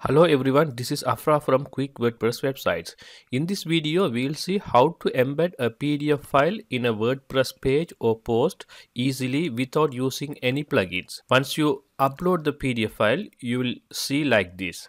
Hello everyone, this is Afra from Quick WordPress Websites. In this video, we'll see how to embed a PDF file in a WordPress page or post easily without using any plugins. Once you upload the PDF file, you will see like this.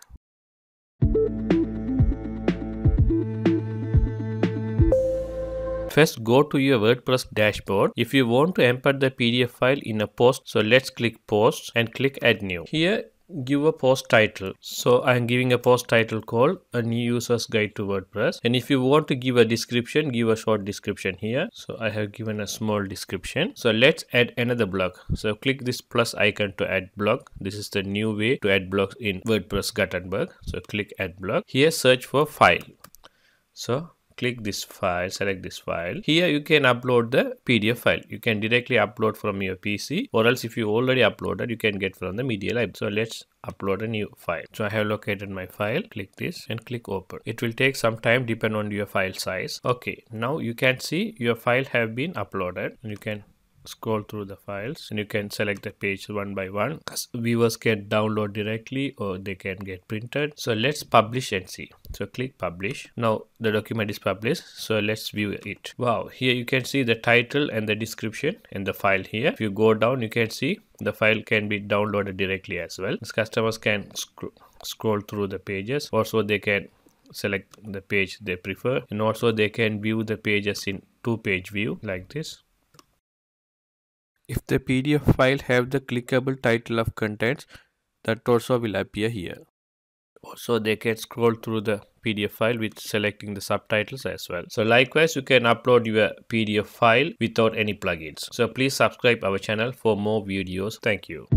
First, go to your WordPress dashboard. If you want to embed the PDF file in a post, so let's click Posts and click Add New. Here, give a post title. So I am giving a post title called A New User's Guide to WordPress. And if you want to give a description, give a short description here. So I have given a small description. So let's add another blog. So click this plus icon to add blog. This is the new way to add blogs in WordPress Gutenberg. So click Add Blog. Here, search for file. So click this file, select this file. Here you can upload the PDF file. You can directly upload from your PC, or else if you already uploaded, you can get from the media library. So let's upload a new file. So I have located my file. Click this and click open. It will take some time depending on your file size. Okay, now you can see your file have been uploaded. You can scroll through the files and you can select the page one by one. Viewers can download directly or they can get printed. So let's publish and see. So click publish. Now the document is published. So let's view it. Wow, here you can see the title and the description and the file here. If you go down, you can see the file can be downloaded directly as well. As customers can scroll through the pages. Also they can select the page they prefer, and also they can view the pages in two-page view like this. If the PDF file have the clickable title of contents, that also will appear here. Also, they can scroll through the PDF file with selecting the subtitles as well. So likewise, you can upload your PDF file without any plugins. So please subscribe our channel for more videos. Thank you.